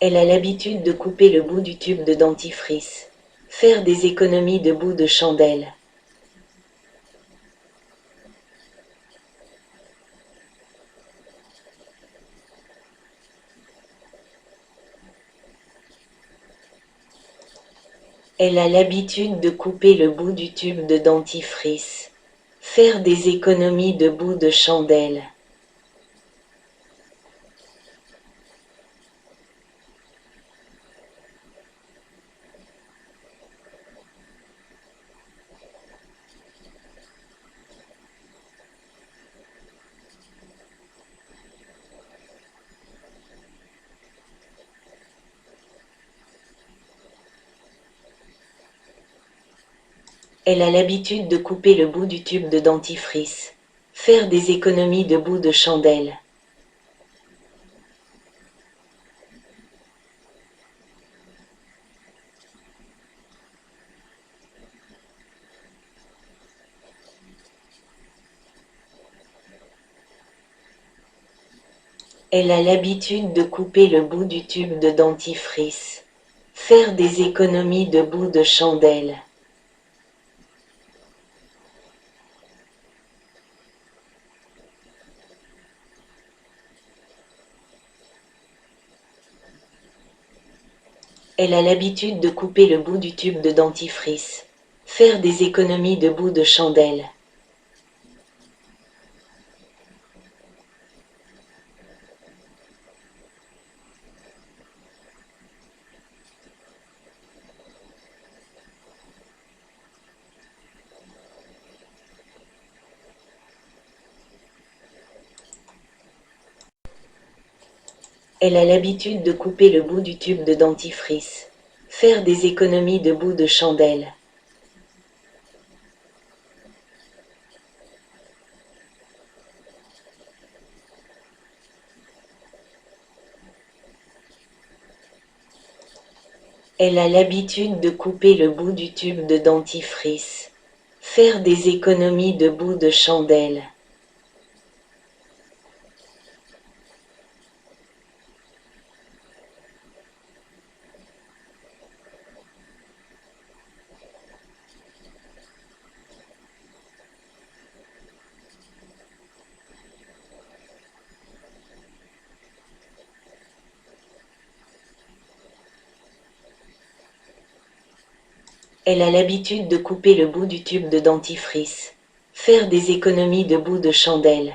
Elle a l'habitude de couper le bout du tube de dentifrice. Faire des économies de bout de chandelle. Elle a l'habitude de couper le bout du tube de dentifrice. Faire des économies de bout de chandelle. Elle a l'habitude de couper le bout du tube de dentifrice. Faire des économies de bout de chandelle. Elle a l'habitude de couper le bout du tube de dentifrice. Faire des économies de bout de chandelle. Elle a l'habitude de couper le bout du tube de dentifrice. Faire des économies de bout de chandelle. Elle a l'habitude de couper le bout du tube de dentifrice. Faire des économies de bout de chandelle. Elle a l'habitude de couper le bout du tube de dentifrice. Faire des économies de bout de chandelle. Elle a l'habitude de couper le bout du tube de dentifrice. Faire des économies de bout de chandelle.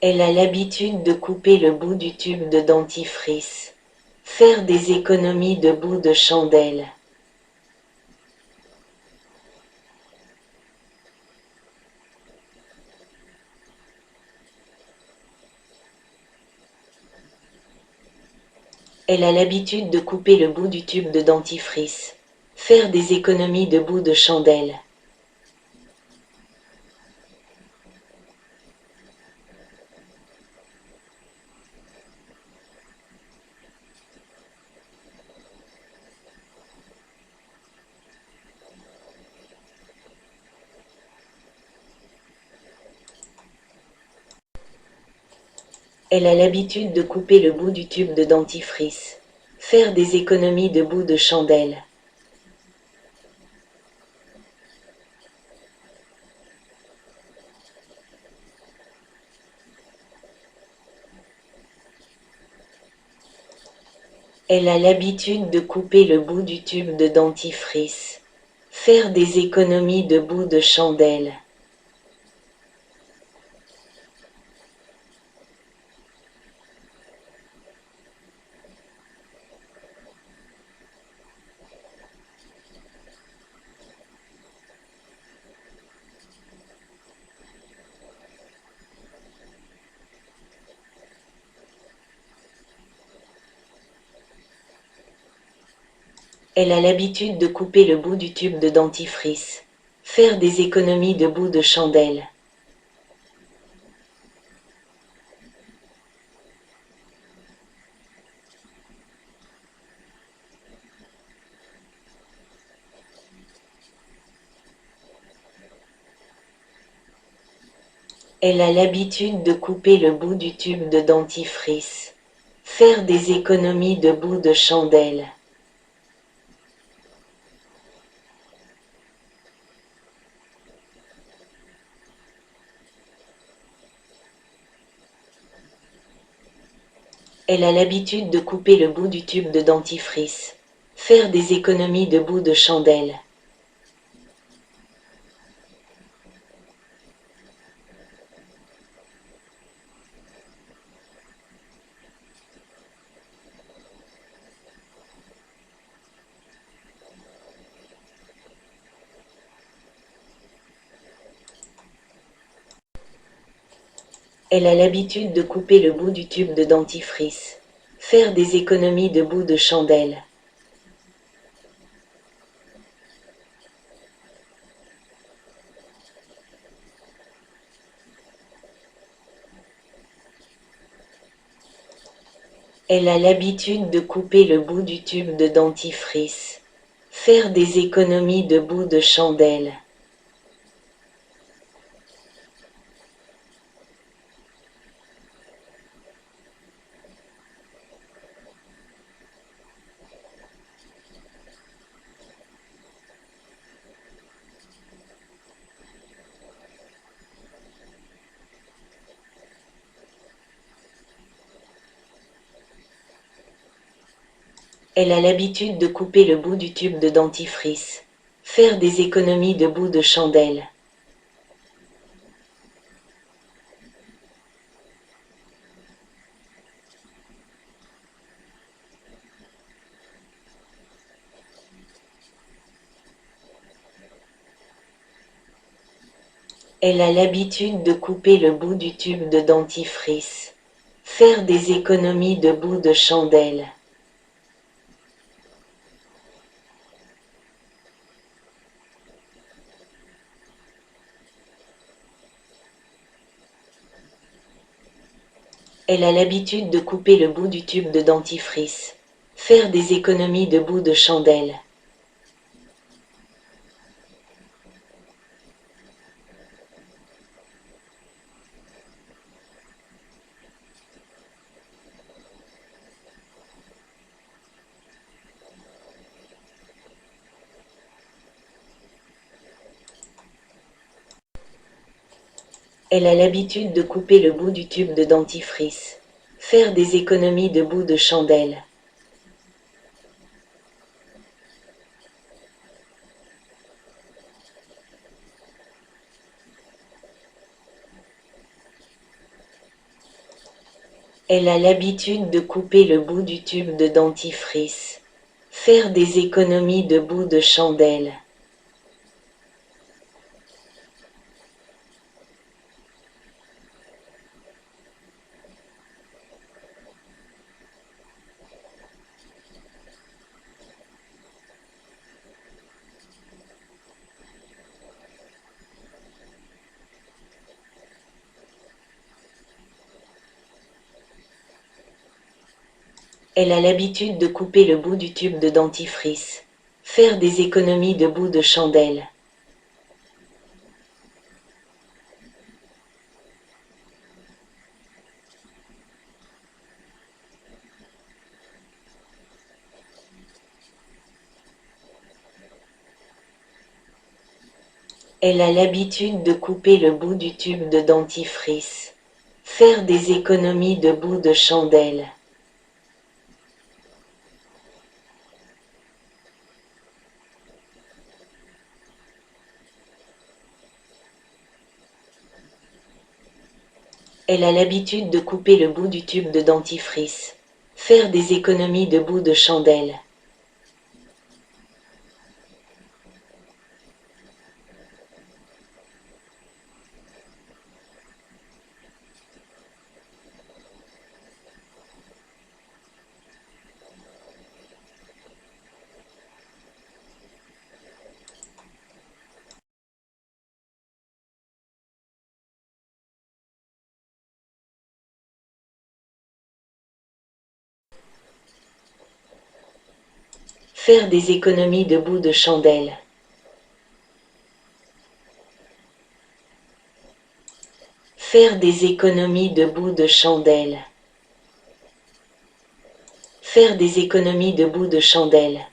Elle a l'habitude de couper le bout du tube de dentifrice. Faire des économies de bout de chandelle. Elle a l'habitude de couper le bout du tube de dentifrice. Faire des économies de bout de chandelle. Elle a l'habitude de couper le bout du tube de dentifrice. Faire des économies de bout de chandelle. Elle a l'habitude de couper le bout du tube de dentifrice. Faire des économies de bout de chandelle. Elle a l'habitude de couper le bout du tube de dentifrice. Faire des économies de bout de chandelle. Elle a l'habitude de couper le bout du tube de dentifrice. Faire des économies de bout de chandelle. Elle a l'habitude de couper le bout du tube de dentifrice. Faire des économies de bout de chandelle. Elle a l'habitude de couper le bout du tube de dentifrice. Faire des économies de bout de chandelle. Elle a l'habitude de couper le bout du tube de dentifrice. Faire des économies de bout de chandelle. Elle a l'habitude de couper le bout du tube de dentifrice. Faire des économies de bout de chandelle. Elle a l'habitude de couper le bout du tube de dentifrice. Faire des économies de bout de chandelle. Elle a l'habitude de couper le bout du tube de dentifrice. Faire des économies de bout de chandelle. Elle a l'habitude de couper le bout du tube de dentifrice. Faire des économies de bout de chandelle. Elle a l'habitude de couper le bout du tube de dentifrice. Faire des économies de bout de chandelle. Elle a l'habitude de couper le bout du tube de dentifrice. Faire des économies de bout de chandelle. Elle a l'habitude de couper le bout du tube de dentifrice. Faire des économies de bout de chandelle. Elle a l'habitude de couper le bout du tube de dentifrice. Faire des économies de bout de chandelle. Faire des économies de bout de chandelle. Faire des économies de bouts de chandelle. Faire des économies de bouts de chandelle.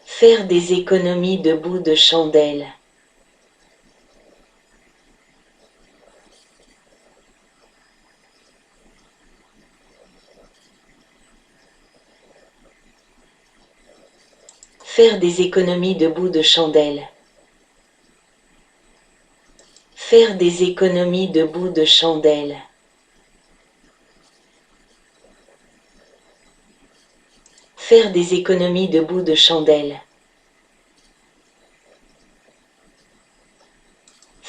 Faire des économies de bouts de chandelle. Faire des économies de bouts de chandelle. Faire des économies de bouts de chandelle. Faire des économies de bouts de chandelle.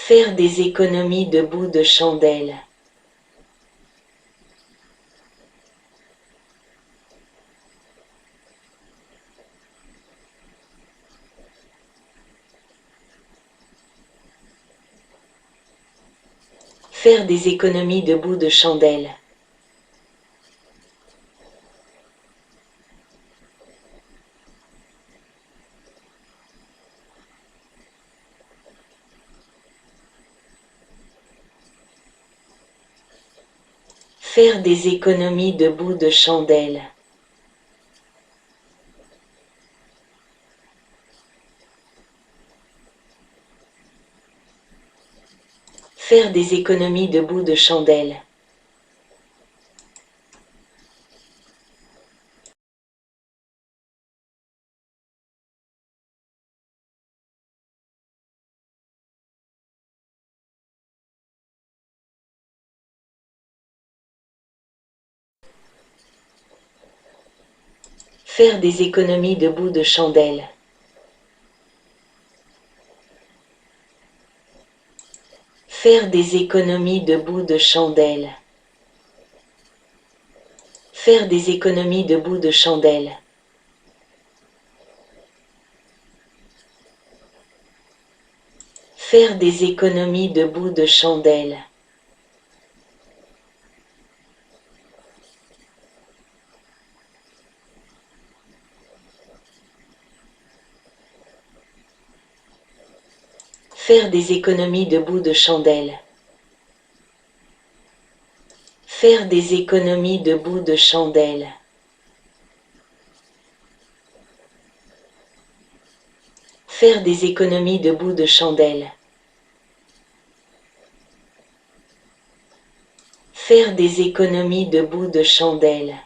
Faire des économies de bouts de chandelle. Faire des économies de bouts de chandelle. Faire des économies de bouts de chandelle. Faire des économies de bouts de chandelle. Faire des économies de bouts de chandelle. Faire des économies de bouts de chandelle. Faire des économies de bouts de chandelle. Faire des économies de bouts de chandelle. Faire des économies de bouts de chandelle. Faire des économies de bouts de chandelle. Faire des économies de bouts de chandelle. Faire des économies de bouts de chandelle.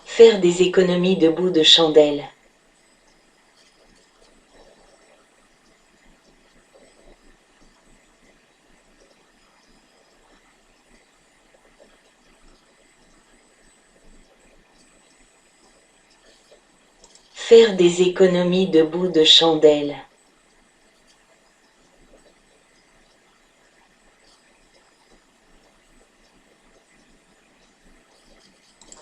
Faire des économies de bouts de chandelle. Faire des économies de bouts de chandelle.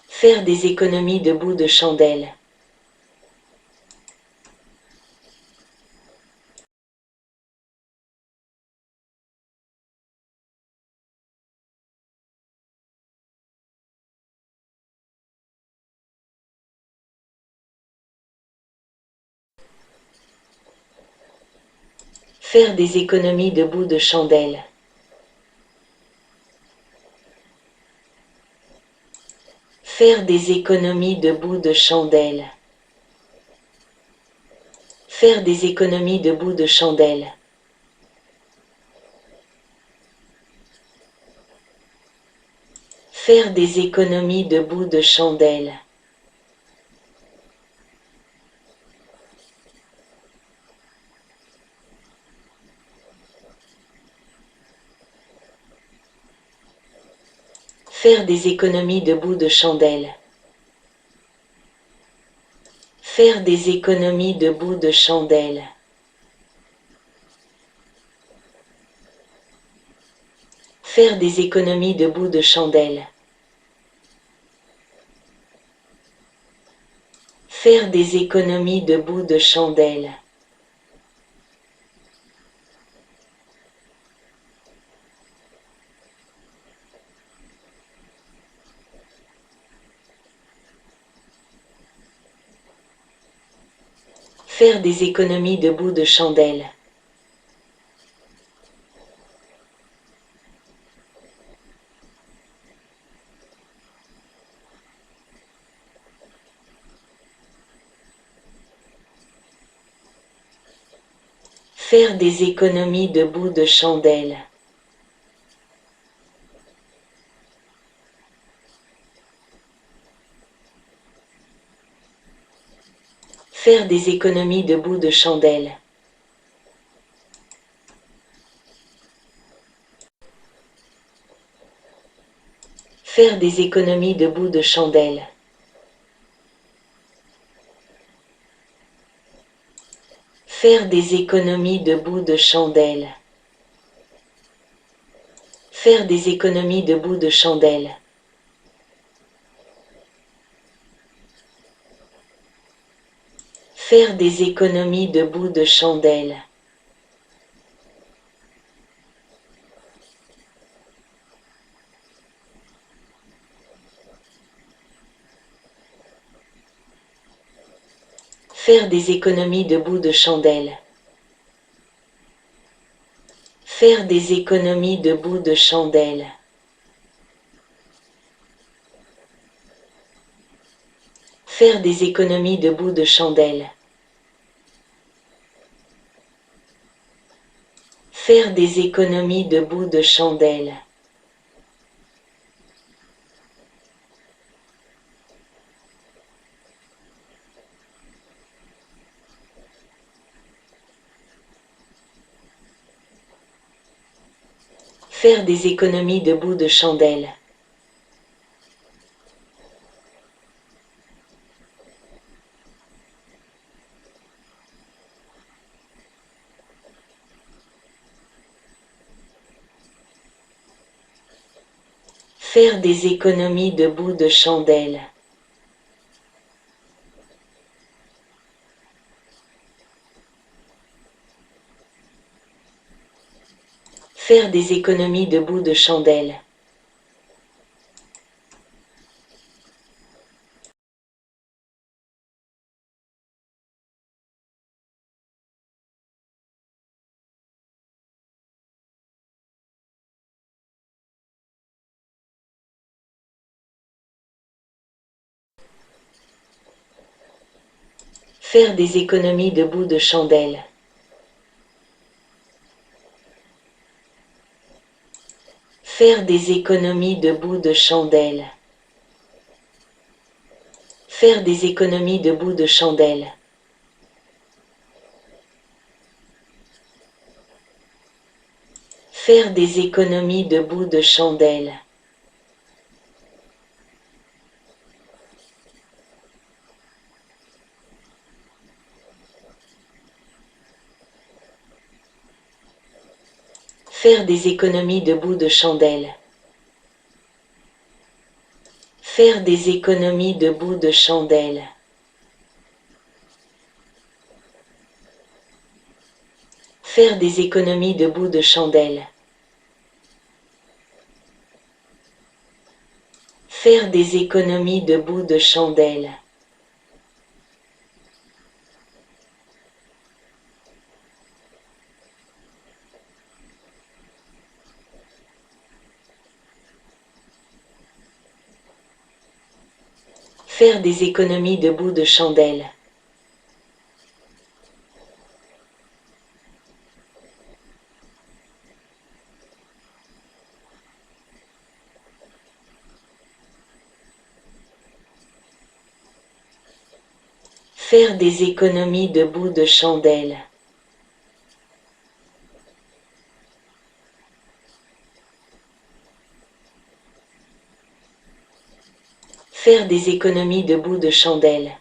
Faire des économies de bouts de chandelle. Faire des économies de bouts de chandelle. Faire des économies de bouts de chandelle. Faire des économies de bouts de chandelle. Faire des économies de bouts de chandelle. Faire des économies de bouts de chandelle. Faire des économies de bouts de chandelle. Faire des économies de bouts de chandelle. Faire des économies de bouts de chandelle. Faire des économies de bout de chandelle. Faire des économies de bout de chandelle. Faire des économies de bout de chandelle. Faire des économies de bout de chandelle. Faire des économies de bout de chandelle. Faire des économies de bout de chandelle. Faire des économies de bout de chandelle. Faire des économies de bout de chandelle. Faire des économies de bout de chandelle. Faire des économies de bout de chandelle. Faire des économies de bout de chandelle. Faire des économies de bout de chandelle. Faire des économies de bout de chandelle. Faire des économies de bout de chandelle. Faire des économies de bout de chandelle. Faire des économies de bout de chandelle. Faire des économies de bout de chandelle. Faire des économies de bout de chandelle. Faire des économies de bout de chandelle. Faire des économies de bout de chandelle. Faire des économies de bout de chandelle. Faire des économies de bout de chandelle. Faire des économies de bout de chandelle. Faire des économies de bout de chandelle. Faire des économies de bout de chandelle.